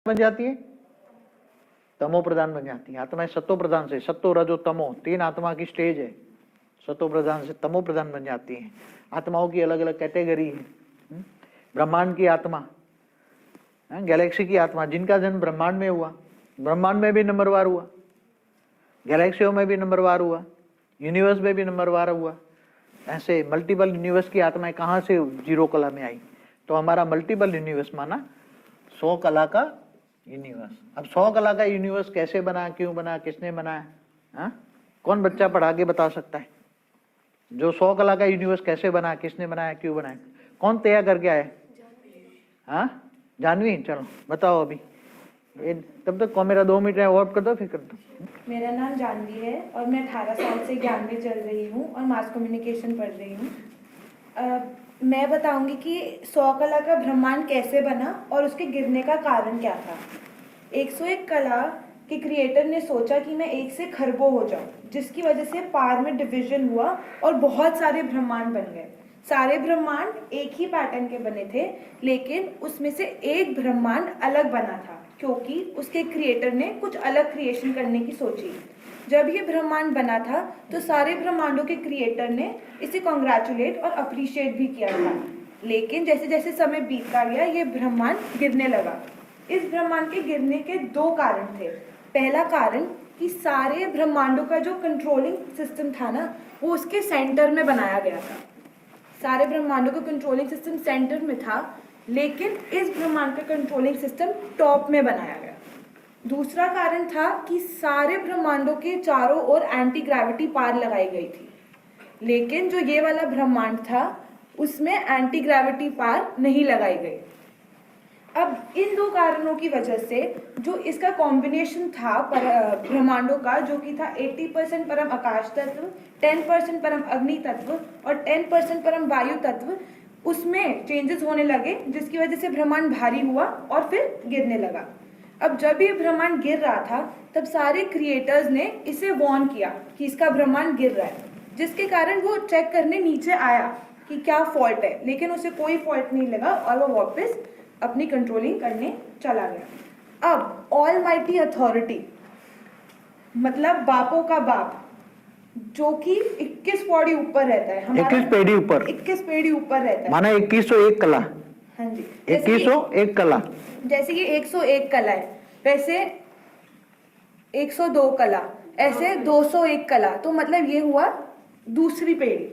बन जाती है, तमो प्रधान बन जाती है। आत्मा सत्तो प्रधान से, सत्तो रजो तमो, तीन आत्मा की स्टेज है। सत्तो प्रधान से तमो प्रधान बन जाती है। आत्माओं की अलग अलग कैटेगरी है। ब्रह्मांड की आत्मा, गैलेक्सी की आत्मा, जिनका जन्म ब्रह्मांड में हुआ, ब्रह्मांड में भी नंबरवार हुआ, गैलेक्सियों में भी नंबरवार हुआ, यूनिवर्स में भी नंबरवार हुआ। ऐसे मल्टीपल यूनिवर्स की आत्माएं कहाँ से जीरो कला में आई? तो हमारा मल्टीपल यूनिवर्स माना 100 कला का यूनिवर्स। अब 100 कला का यूनिवर्स कैसे बना, क्यों बना, किसने बनाया? कौन बच्चा पढ़ा के बता सकता है जो 100 कला का यूनिवर्स कैसे बना, किसने बनाया, क्यों बनाया? कौन तैयार करके आया? जानवी, चलो बताओ अभी। तब तक मेरा 2 मिनट है, और कर दो, फिर कर दो। मेरा नाम जानवी है और मैं 18 साल से ज्ञान में चल रही हूँ और मास कम्युनिकेशन पढ़ रही हूँ। मैं बताऊंगी कि 100 कला का ब्रह्मांड कैसे बना और उसके गिरने का कारण क्या था। 101 कला के क्रिएटर ने सोचा कि मैं 1 से खरबों हो जाऊं, जिसकी वजह से पार में डिवीजन हुआ और बहुत सारे ब्रह्मांड बन गए। सारे ब्रह्मांड एक ही पैटर्न के बने थे, लेकिन उसमें से एक ब्रह्मांड अलग बना था क्योंकि उसके क्रिएटर ने कुछ अलग क्रिएशन करने की सोची। जब ये ब्रह्मांड बना था तो सारे ब्रह्मांडों के क्रिएटर ने इसे कॉन्ग्रेचुलेट और अप्रिशिएट भी किया था, लेकिन जैसे जैसे समय बीतता गया ये ब्रह्मांड गिरने लगा। इस ब्रह्मांड के गिरने के 2 कारण थे। पहला कारण कि सारे ब्रह्मांडों का जो कंट्रोलिंग सिस्टम था ना, वो उसके सेंटर में बनाया गया था। सारे ब्रह्मांडों का कंट्रोलिंग सिस्टम सेंटर में था, लेकिन इस ब्रह्मांड का कंट्रोलिंग सिस्टम टॉप में बनाया गया। दूसरा कारण था कि सारे ब्रह्मांडों के चारों ओर एंटी ग्रेविटी पार लगाई गई थी, लेकिन जो ये वाला ब्रह्मांड था उसमें एंटी ग्रेविटी पार नहीं लगाई गई। अब इन 2 कारणों की वजह से जो इसका कॉम्बिनेशन था ब्रह्मांडों का, जो कि था 80% परम आकाश तत्व, 10% परम अग्नि तत्व और 10% परम वायु तत्व, उसमें चेंजेस होने लगे, जिसकी वजह से ब्रह्मांड भारी हुआ और फिर गिरने लगा। अब जब ये ब्रह्मांड गिर रहा था तब सारे क्रिएटर्स ने इसे वॉर्न किया कि इसका ब्रह्मांड गिर रहा है, जिसके कारण वो चेक करने नीचे आया कि क्या फॉल्ट है, लेकिन उसे कोई फॉल्ट नहीं लगा और वो वापस अपनी कंट्रोलिंग करने चला गया। अब ऑलमाइटी अथॉरिटी मतलब बापों का बाप, जो कि 21 पौड़ी ऊपर रहता है, 21 पेड़ी ऊपर, 21 पेड़ी ऊपर रहता है, माना 2101 कला। हाँ जी, 2101 कला। जैसे ये 101 कला है, वैसे 102 कला, ऐसे 201 कला, तो मतलब ये हुआ दूसरी पेड़ी,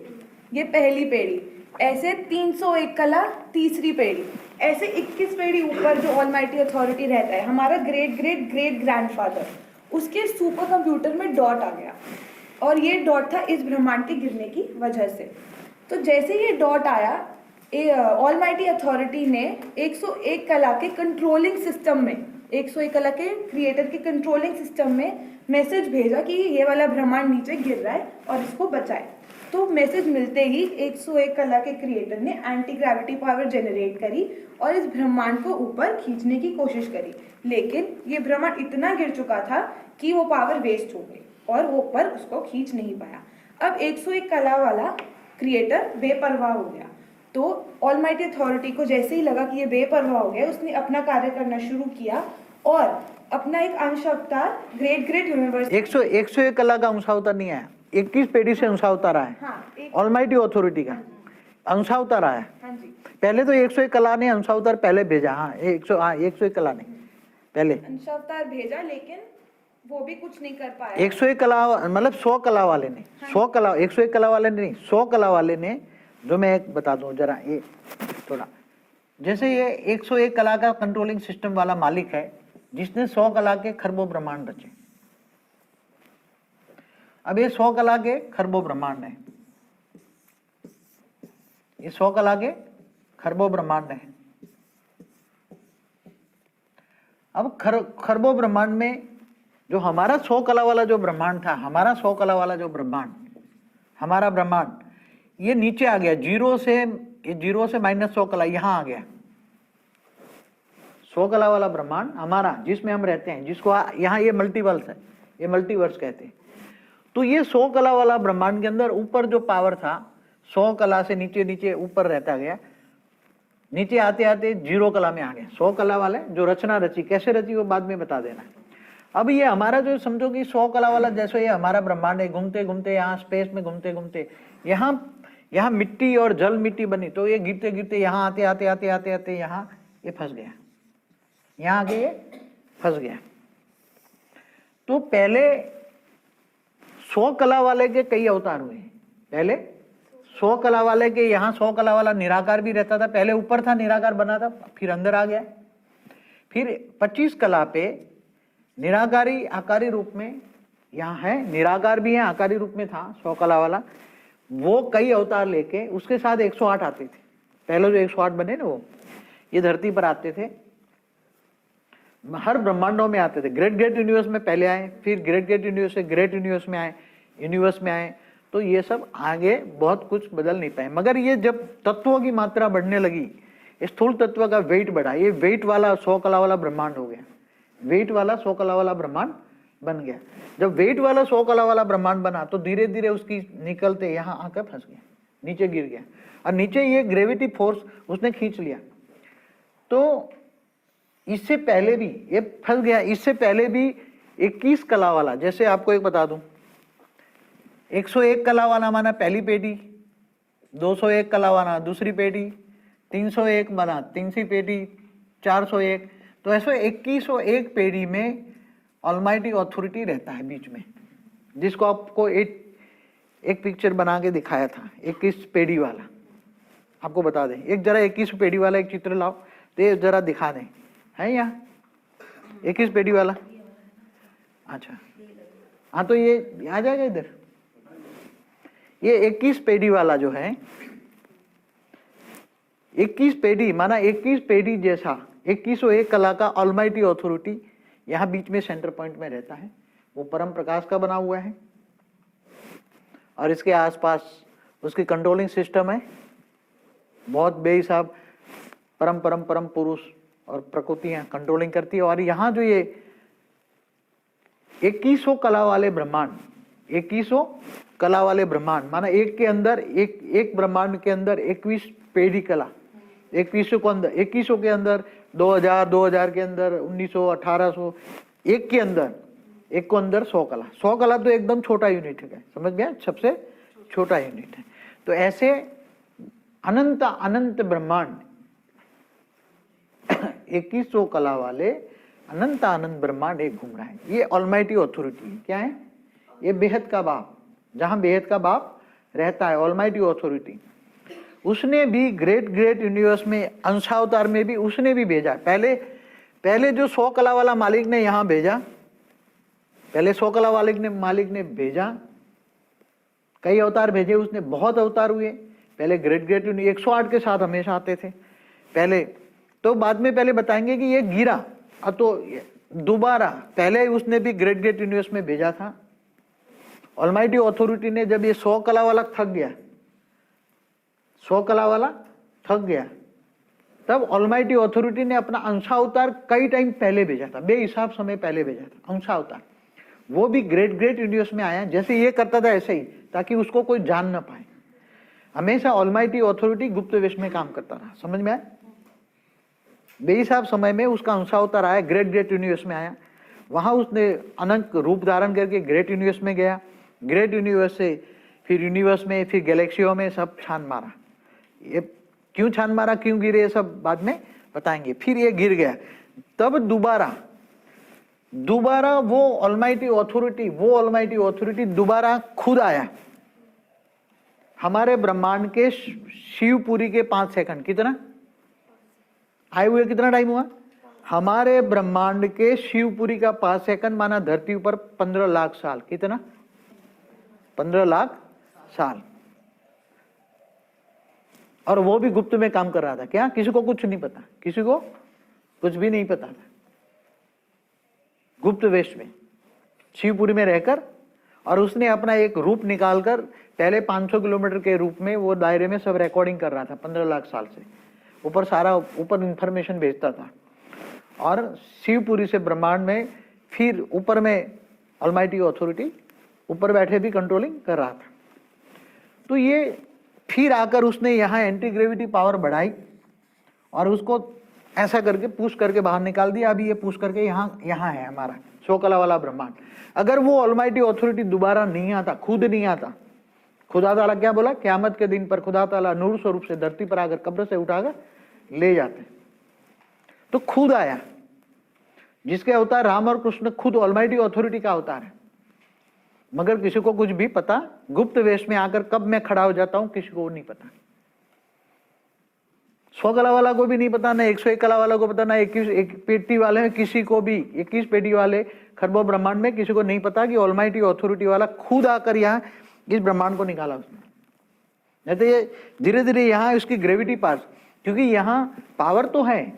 ये पहली पेड़ी, ऐसे 301 कला तीसरी पेड़ी, ऐसे 21 पेड़ी ऊपर जो ऑलमाइटी अथॉरिटी रहता है, हमारा ग्रेट ग्रेट ग्रेट ग्रैंडफादर, उसके सुपर कंप्यूटर में डॉट आ गया और ये डॉट था इस ब्रह्मांड के गिरने की वजह से। तो जैसे ये डॉट आया, ऑलमाइटी अथॉरिटी ने 101 कला के कंट्रोलिंग सिस्टम में, 101 कला के क्रिएटर के कंट्रोलिंग सिस्टम में मैसेज भेजा कि ये वाला ब्रह्मांड नीचे गिर रहा है और इसको बचाए। तो मैसेज मिलते ही 101 कला के क्रिएटर ने एंटी ग्रेविटी पावर जनरेट करी और इस ब्रह्मांड को ऊपर खींचने की कोशिश करी, लेकिन ये ब्रह्मांड इतना गिर चुका था कि वो पावर वेस्ट हो गई और वो ऊपर उसको खींच नहीं पाया। अब 101 कला वाला क्रिएटर बेपरवाह हो गया, तो ऑलमाइटी अथॉरिटी को जैसे ही लगा कि ये बेपरवाह हो गया, उसने अपना कार्य करना शुरू किया और अपना एक अंश अवतार ग्रेट ग्रेट यूनिवर्स 101 कला का अंशावतार नहीं आया, 21 पेड़ी से अंशावतार आया। ऑलमाइटी अथॉरिटी का अंशावतार आया। पहले तो 101 कला ने अंशावतार पहले भेजा। 101 कला ने पहले अंशावतार भेजा, लेकिन वो भी कुछ नहीं कर पाया। 101 कला मतलब 100 कला वाले ने, 100 कला, 101 कला वाले ने नहीं, 100 कला वाले ने, जो मैं एक बता दूं जरा, ये थोड़ा, जैसे ये 101 कला का कंट्रोलिंग सिस्टम वाला मालिक है जिसने 100 कला के खरबों ब्रह्मांड रचे। अब ये 100 कला के खरबों ब्रह्मांड है, ये 100 कला के खरबों ब्रह्मांड है। अब खरबों ब्रह्मांड में जो हमारा 100 कला वाला जो ब्रह्मांड था, हमारा 100 कला वाला जो ब्रह्मांड, हमारा ब्रह्मांड, ये नीचे आ गया, 0 से -100 कला यहाँ आ गया। 100 कला वाला ब्रह्मांड हमारा, जिसमें हम रहते हैं, जिसको यहाँ ये मल्टीवर्स है, ये मल्टीवर्स कहते हैं। तो ये 100 कला वाला ब्रह्मांड के अंदर ऊपर जो पावर था, 100 कला से नीचे नीचे ऊपर रहता गया, नीचे आते आते 0 कला में आ गए। 100 कला वाले जो रचना रची, कैसे रची वो बाद में बता देना। अब ये हमारा जो समझो कि 100 कला वाला, जैसे ये हमारा ब्रह्मांड है, घूमते घूमते यहाँ स्पेस में घूमते घूमते यहाँ मिट्टी और जल मिट्टी बनी, तो ये गिरते गिरते यहाँ आते आते आते आते आते यहाँ ये फंस गया, यहाँ आगे ये फंस गया। तो पहले 100 कला वाले के कई अवतार हुए। पहले 100 कला वाले के यहाँ 100 कला वाला निराकार भी रहता था, पहले ऊपर था निराकार बना था, फिर अंदर आ गया। फिर 25 कला पे निराकारी आकारी रूप में यहाँ है, निराकार भी है, आकारी रूप में था 100 कला वाला। वो कई अवतार लेके उसके साथ 108 आते थे। पहले जो 108 बने ना, वो ये धरती पर आते थे, हर ब्रह्मांडों में आते थे। ग्रेट ग्रेट यूनिवर्स में पहले आए, फिर ग्रेट ग्रेट यूनिवर्स से ग्रेट यूनिवर्स में आए, यूनिवर्स में आए। तो ये सब आगे बहुत कुछ बदल नहीं पाए। मगर ये जब तत्वों की मात्रा बढ़ने लगी, स्थूल तत्व का वेट बढ़ा, ये वेट वाला 100 कला वाला ब्रह्मांड हो गया, वेट वाला 100 कला वाला ब्रह्मांड बन गया। जब वेट वाला 100 कला वाला ब्रह्मांड बना तो धीरे धीरे उसकी निकलते यहाँ आकर फंस गया, नीचे गिर गया, और नीचे ये ग्रेविटी फोर्स उसने खींच लिया। तो इससे पहले भी ये फंस गया। इससे पहले भी 21 कला वाला, जैसे आपको एक बता दूं, 101 कला वाला माना पहली पेटी, 201 कला वाला दूसरी पेटी, 301 माना तीसरी पेटी, 401, तो ऐसे 2101 पेटी में ऑलमाइटी अथॉरिटी रहता है बीच में, जिसको आपको एक पिक्चर बना के दिखाया था 21 पेटी वाला। आपको बता दें, एक जरा 21 पेटी वाला एक चित्र लाओ, तो ये जरा दिखा दें, है यहाँ 21 पेटी वाला? अच्छा हाँ, तो ये आ जाएगा इधर। ये 21 पेटी वाला जो है, 21 पेटी माना 21 पेटी जैसा 2101 कला का ऑलमाइटी अथॉरिटी यहाँ बीच में सेंटर पॉइंट में रहता है। वो परम प्रकाश का बना हुआ है और इसके आसपास उसकी कंट्रोलिंग सिस्टम है, बहुत बेहिसाब परम परम परम पुरुष और प्रकृतियां कंट्रोलिंग करती है। और यहाँ जो ये 2100 कला वाले ब्रह्मांड, 2100 कला वाले ब्रह्मांड माना एक के अंदर एक ब्रह्मांड के अंदर 21 पेढ़ी कला, 2100 के अंदर 2000 के अंदर 1900 1800, एक के अंदर एक को अंदर 100 कला। 100 कला तो एकदम छोटा यूनिट है, समझ गया, सबसे छोटा यूनिट है। तो ऐसे अनंत अनंत ब्रह्मांड 2100 कला वाले अनंत अनंत ब्रह्मांड एक घूम रहा है। ये ऑलमाइटी अथॉरिटी है। क्या है ये? बेहद का बाप, जहां बेहद का बाप रहता है, ऑलमाइटी अथॉरिटी। उसने भी ग्रेट ग्रेट यूनिवर्स में अंशावतार में भी उसने भी भेजा। पहले जो 100 कला वाला मालिक ने यहाँ भेजा, पहले 100 कला वाले ने मालिक ने भेजा, कई अवतार भेजे उसने, बहुत अवतार हुए। पहले ग्रेट ग्रेट 108 के साथ हमेशा आते थे पहले, तो बाद में पहले बताएंगे कि ये गिरा, तो दोबारा पहले उसने भी ग्रेट ग्रेट यूनिवर्स में भेजा था। ऑलमाइटी अथॉरिटी ने जब ये 100 कला वाला थक गया, 100 कला वाला थक गया, तब ऑलमाइटी अथॉरिटी ने अपना अंशावतार कई टाइम पहले भेजा था, बेहिसाब समय पहले भेजा था अंशावतार। वो भी ग्रेट ग्रेट यूनिवर्स में आया, जैसे ये करता था ऐसे ही, ताकि उसको कोई जान न पाए। हमेशा ऑलमाइटी अथॉरिटी गुप्त वेश में काम करता रहा, समझ में आया? बेहिसाब समय में उसका अंशावतार आया, ग्रेट ग्रेट यूनिवर्स में आया, वहां उसने अनंत रूप धारण करके ग्रेट यूनिवर्स में गया, ग्रेट यूनिवर्स से फिर यूनिवर्स में, फिर गैलेक्सियों में सब छान मारा। ये क्यों छान मारा, क्यों गिरे, ये सब बाद में बताएंगे। फिर ये गिर गया, तब दोबारा वो ऑलमाइटी अथॉरिटी दोबारा खुद आया हमारे ब्रह्मांड के शिवपुरी के 5 सेकंड। कितना आए हुए, कितना टाइम हुआ हमारे ब्रह्मांड के शिवपुरी का 5 सेकंड, माना धरती ऊपर 15 लाख साल। कितना? 15 लाख साल। और वो भी गुप्त में काम कर रहा था। क्या? किसी को कुछ नहीं पता, किसी को कुछ भी नहीं पता था, गुप्त वेश में शिवपुरी में रहकर। और उसने अपना एक रूप निकालकर पहले 500 किलोमीटर के रूप में वो दायरे में सब रिकॉर्डिंग कर रहा था 15 लाख साल से। ऊपर सारा ऊपर इंफॉर्मेशन भेजता था, और शिवपुरी से ब्रह्मांड में फिर ऊपर में ऑलमाइटी अथॉरिटी ऊपर बैठे भी कंट्रोलिंग कर रहा था। तो ये फिर आकर उसने यहाँ एंटी ग्रेविटी पावर बढ़ाई, और उसको ऐसा करके पुश करके बाहर निकाल दिया। अभी ये पुश करके यहाँ है हमारा 100 कला वाला ब्रह्मांड। अगर वो ऑलमाइटी ऑथोरिटी दोबारा नहीं आता, खुद नहीं आता, खुदा ताला क्या बोला, क़यामत के दिन पर खुदा ताला नूर स्वरूप से धरती पर आकर कब्र से उठाकर ले जाते। तो खुद आया, जिसके अवतार राम और कृष्ण खुद ऑलमाइटी ऑथोरिटी का अवतार है। मगर किसी को कुछ भी पता, गुप्त वेश में आकर कब मैं खड़ा हो जाता हूं किसी को नहीं पता। 100 कला वाला को भी नहीं पता, ना 101 कला वाला को पता, ना 21 पेटी वाले में किसी को भी, 21 पेटी वाले खरबों ब्रह्मांड में किसी को नहीं पता कि ऑलमाइटी ऑथोरिटी वाला खुद आकर यहाँ इस ब्रह्मांड को निकाला उसने। नहीं तो ये धीरे धीरे यहाँ उसकी ग्रेविटी पास, क्योंकि यहाँ पावर तो है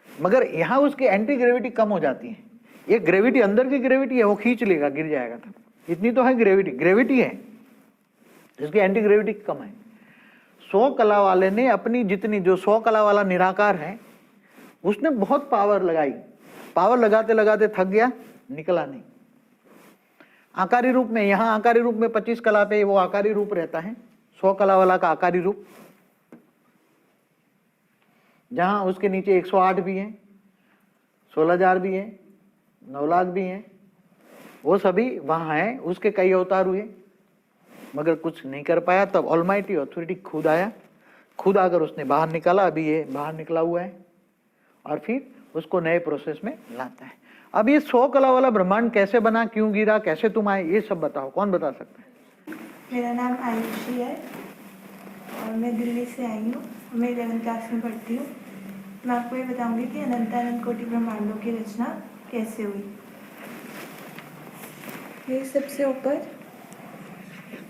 मगर यहाँ उसकी एंटी ग्रेविटी कम हो जाती है। ये ग्रेविटी अंदर की ग्रेविटी है, वो खींच लेगा, गिर जाएगा था। इतनी तो है ग्रेविटी है, इसकी एंटी ग्रेविटी कम है। 100 कला वाले ने अपनी जितनी, जो 100 कला वाला निराकार है उसने बहुत पावर लगाई, पावर लगाते लगाते थक गया, निकला नहीं। आकारी रूप में, यहाँ आकारी रूप में 25 कला पे वो आकारी रूप रहता है, 100 कला वाला का आकारी रूप, जहां उसके नीचे 108 भी है, 16,000 भी है, 9 लाख भी है, वो सभी वहां है। उसके कई अवतार हुए मगर कुछ नहीं कर पाया। तब ऑलमाइटी ऑथोरिटी खुद आया, खुद आकर उसने बाहर निकाला। अभी ये बाहर निकला हुआ है और फिर उसको नए प्रोसेस में लाता है। अब ये 100 कला वाला ब्रह्मांड कैसे बना, क्यों गिरा, कैसे तुम आए, ये सब बताओ। कौन बता सकता है? मेरा नाम आयुषी है और मैं दिल्ली से आई हूँ। मैं 11th क्लास में पढ़ती हूँ। मैं आपको ये बताऊंगी कि अनंत कोटि ब्रह्मांडों की रचना कैसे हुई। ये सबसे ऊपर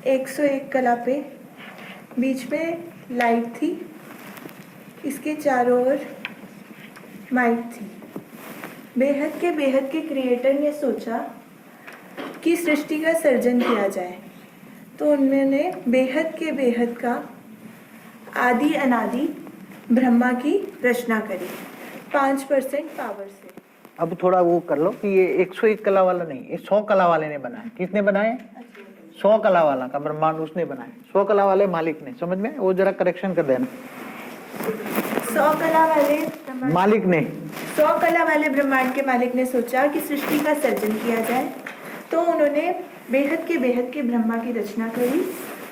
101 कला पे बीच में लाइट थी, इसके चारों ओर माइक थी। बेहद के क्रिएटर ने सोचा कि सृष्टि का सर्जन किया जाए, तो उन्होंने बेहद का आदि अनादि ब्रह्मा की रचना करी 5% पावर से। अब थोड़ा वो कर लो कि ये 101 कला वाला नहीं, ये 100 कला वाले ने बनाया। किसने बनाए? 100 कला वाला का ब्रह्मांड उसने बनाया। 100 कला वाले मालिक ने, समझ में? वो जरा करेक्शन कर देना। 100 कला वाले मालिक ने, 100 कला वाले ब्रह्मांड के मालिक ने सोचा कि सृष्टि का सर्जन किया जाए, तो उन्होंने बेहद के ब्रह्मा की रचना करी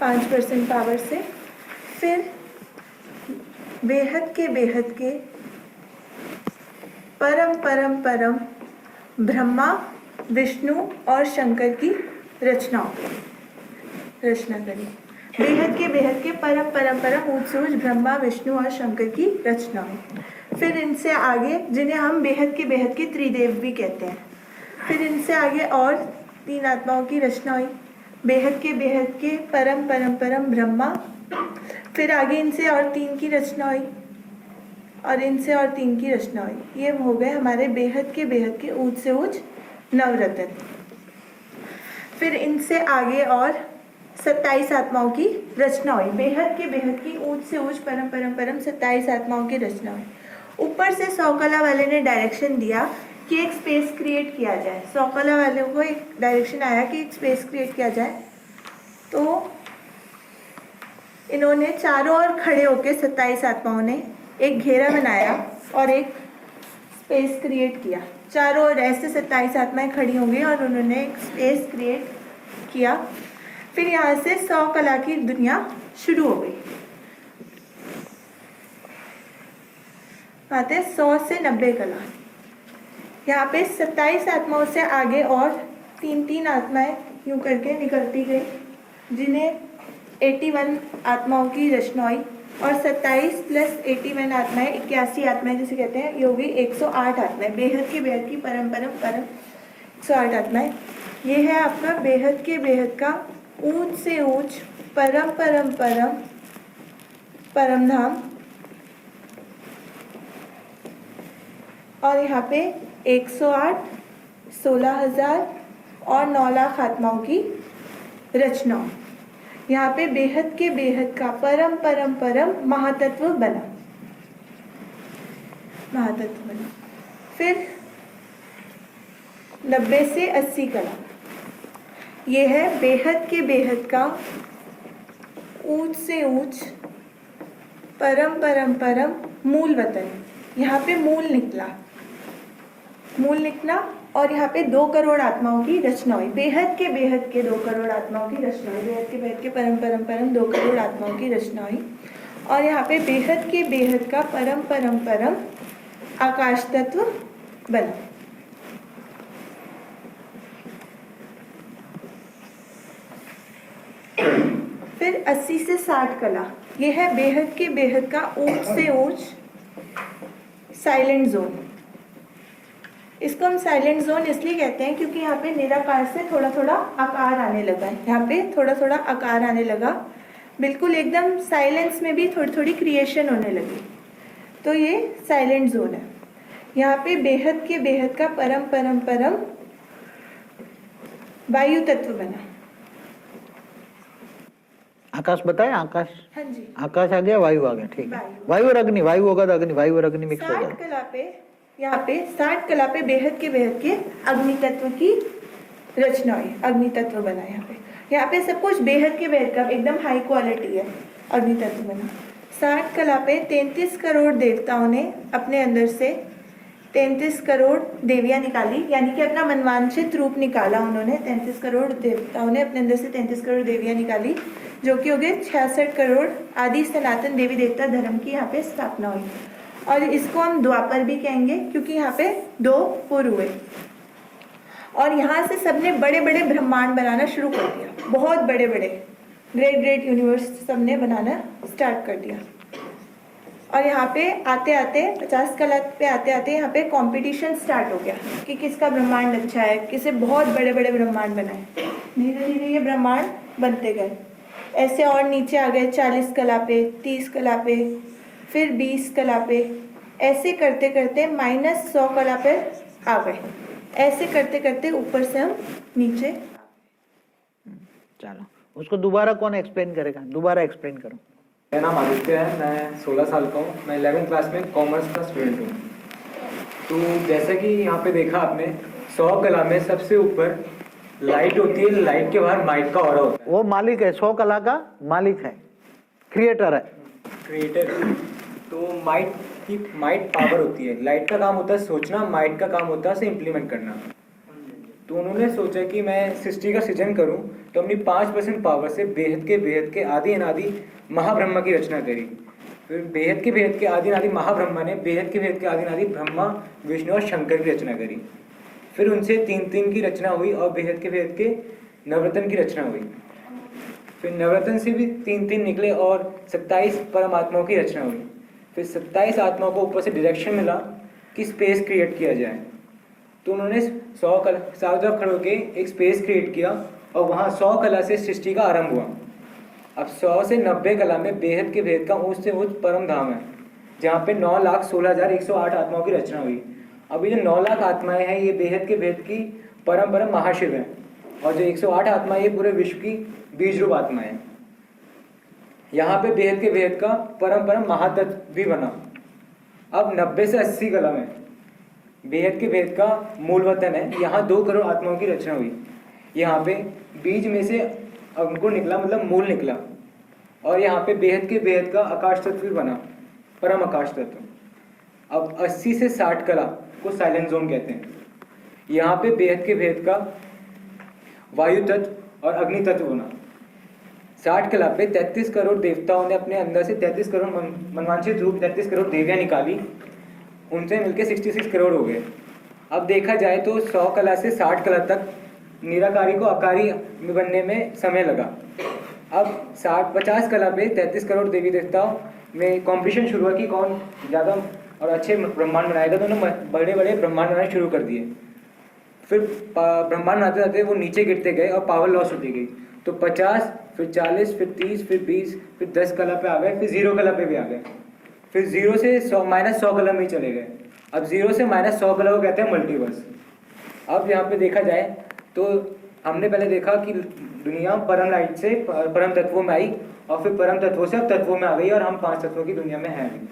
5% पावर से। फिर बेहद के परम ब्रह्मा, विष्णु और शंकर की रचना करी। बेहद के परम ऊंच सूझ ब्रह्मा, विष्णु और शंकर की रचना हुई। फिर इनसे आगे, जिन्हें हम बेहद के त्रिदेव भी कहते हैं, फिर इनसे आगे और 3 आत्माओं की रचना हुई। बेहद के परम ब्रह्मा, फिर आगे इनसे और 3 की रचना हुई और इनसे और 3 की रचना हुई। ये हो गए हमारे बेहद के ऊंच से ऊंच नवरत्न। फिर इनसे आगे और 27 आत्माओं की रचना हुई। बेहद की ऊंच से ऊंच परम 27 आत्माओं की रचना हुई। ऊपर से 100 कला वाले ने डायरेक्शन दिया कि एक स्पेस क्रिएट किया जाए। 100 कला वालों को एक डायरेक्शन आया कि एक स्पेस क्रिएट किया जाए, तो इन्होंने चारों ओर खड़े होकर 27 आत्माओं ने एक घेरा बनाया और एक स्पेस क्रिएट किया। चारों ओर ऐसे 27 आत्माएं खड़ी होंगी और उन्होंने एक स्पेस क्रिएट किया। फिर यहाँ से 100 कला की दुनिया शुरू हो गई। आते हैं 100 से 90 कला। यहाँ पे 27 आत्माओं से आगे और 3 आत्माएं यूं करके निकलती गई, जिन्हें 81 आत्माओं की रचना हुई। और 27 + 81 आत्माएं, 81 आत्माएं जिसे कहते हैं, ये हो गई 108 आत्माएं। बेहद की परम 108 आत्माएं। ये है आपका बेहद का ऊंच से ऊंच परम धाम। और यहाँ पे 108, 16,000 और 9 लाख आत्माओं की रचना। यहाँ पे बेहद का परम महातत्व बना। फिर 90 से 80 कला। ये है बेहद का ऊंच से ऊंच परम परम परम मूल वतन, यहाँ पे मूल निकला और यहाँ पे 2 करोड़ आत्माओं की रचना हुई, बेहद के 2 करोड़ आत्माओं की रचना हुई, बेहद के परम परम परम 2 करोड़ आत्माओं की रचना हुई। और यहाँ पे बेहद का परम परम परम आकाश तत्व बना। फिर 80 से 60 कला, ये है बेहद का ऊंच से ऊंच साइलेंट जोन। इसको हम साइलेंट जोन इसलिए कहते हैं क्योंकि यहाँ पे निराकार से थोड़ा थोड़ा आकार आने लगा है, यहाँ पे थोड़ा थोड़ा आकार आने लगा, बिल्कुल एकदम साइलेंस में भी थोड़ी थोड़ी क्रिएशन होने लगी, तो ये साइलेंट जोन है। यहाँ पे बेहद का परम परम परम वायु तत्व बना। आकाश बताए, आकाश, हाँ जी, आकाश आ गया, वायु आ गया, ठीक है। वायु। वायु और अग्नि, वायु होगा तो अग्नि, वायु और अग्नि मिक्स हो 60 जाएगा। कला पे, यहाँ पे 60 कला पे बेहद के अग्नि तत्व की रचना हुई, अग्नि तत्व बना। यहाँ पे सब कुछ बेहद का एकदम हाई क्वालिटी है, अग्नि तत्व बना। 60 कला पे 33 करोड़ देवताओं ने अपने अंदर से 33 करोड़ देवियाँ निकाली, यानी कि अपना मनवांछित रूप निकाला उन्होंने। 33 करोड़ देवताओं ने अपने अंदर से 33 करोड़ देवियाँ निकाली, जो कि हो गए 66 करोड़ आदि सनातन देवी देवता धर्म की यहाँ पे स्थापना हुई। और इसको हम द्वापर भी कहेंगे क्योंकि यहाँ पे 2 पुर हुए। और यहाँ से सबने बड़े बड़े ब्रह्मांड बनाना शुरू कर दिया, बहुत बड़े बड़े ग्रेट यूनिवर्स सबने बनाना स्टार्ट कर दिया। और यहाँ पे आते आते 50 कला पे आते आते यहाँ पे कंपटीशन स्टार्ट हो गया कि किसका ब्रह्मांड अच्छा है, किसे बहुत बड़े बड़े ब्रह्मांड बनाए। धीरे धीरे ये ब्रह्मांड बनते गए, ऐसे और नीचे आ गए 40 कला पे, 30 कला पे, फिर 20 कला पे, ऐसे करते करते -100 कला पे आ गए। ऐसे करते करते ऊपर से हम नीचे। चलो, उसको दोबारा कौन एक्सप्लेन करेगा, दोबारा एक्सप्लेन करो। मेरा नाम आदित्य है, मैं 16 साल का हूँ, मैं 11th क्लास में कॉमर्स का स्टूडेंट हूँ। तो जैसे कि यहाँ पे देखा आपने 100 कला में सबसे ऊपर लाइट होती है, लाइट के बाहर माइट का ऑरा होता है। वो मालिक है, 100 कला का मालिक है, क्रिएटर है, क्रिएटर। तो माइट पावर होती है, लाइट का काम होता है सोचना, माइट का काम होता है उसे इम्प्लीमेंट करना। तो उन्होंने सोचा कि मैं सृष्टि का सृजन करूं, तो अपनी 5% पावर से बेहद के आदि अनादि महाब्रह्मा की रचना करी। फिर बेहद के आदि अनादि महाब्रह्मा ने बेहद के आदि अनादि ब्रह्मा, विष्णु और शंकर की रचना करी। फिर उनसे 3 की रचना हुई और बेहद के नवरत्न की रचना हुई। फिर नवरत्न से भी 3 निकले और 27 परमात्माओं की रचना हुई। फिर 27 आत्माओं को ऊपर से डायरेक्शन मिला कि स्पेस क्रिएट किया जाए। तो उन्होंने 100 कला सात तरफ खड़े होकर एक स्पेस क्रिएट किया और वहाँ 100 कला से सृष्टि का आरंभ हुआ। अब 100 से 90 कला में बेहद का ऊंच से ऊंच परम धाम है, जहाँ पे 9,16,108 आत्माओं की रचना हुई। अब ये जो 9 लाख आत्माएं हैं, ये बेहद की परम महाशिव है, और जो 108 आत्माएं ये पूरे विश्व की बीज रूप आत्माएं हैं। यहाँ पे बेहद का परम महातत्व भी बना। अब 90 से 80 कला में बेहद का मूल वतन है, यहाँ 2 करोड़ आत्माओं की रचना हुई। यहाँ पे बीज में से अंकुर निकला, मतलब मूल निकला, और यहाँ पे बेहद का आकाश तत्व भी बना, परम आकाश तत्व। अब 80 से 60 कला को साइलेंट जोन कहते हैं। यहाँ पे बेहद का वायु तत्व और अग्नि तत्व बना। 60 कला पे 33 करोड़ देवताओं ने अपने अंदर से 33 करोड़ मनवांछित रूप 33 करोड़ देवियाँ निकाली, उनसे मिलके 66 करोड़ हो गए। अब देखा जाए तो 100 कला से 60 कला तक निराकारी को आकारी में बनने में समय लगा। अब 50 कला पे 33 करोड़ देवी देवताओं में कंपटीशन शुरू हुआ कि कौन ज़्यादा और अच्छे ब्रह्मांड बनाएगा। तो उन्होंने बड़े बड़े ब्रह्मांड बनाने शुरू कर दिए। फिर ब्रह्मांड बनाते जाते वो नीचे गिरते गए और पावर लॉस होती गई। तो 50, फिर 40, फिर 30, फिर 20, फिर 10 कला पे आ गए, फिर 0 कला पे भी आ गए, फिर 0 से -100 कला में ही चले गए। अब 0 से -100 कला को कहते हैं मल्टीवर्स। अब यहाँ पे देखा जाए तो हमने पहले देखा कि दुनिया परम लाइट से परम तत्वों में आई, और फिर परम तत्वों से अब तत्वों में आ गई, और हम 5 तत्वों की दुनिया में हैं।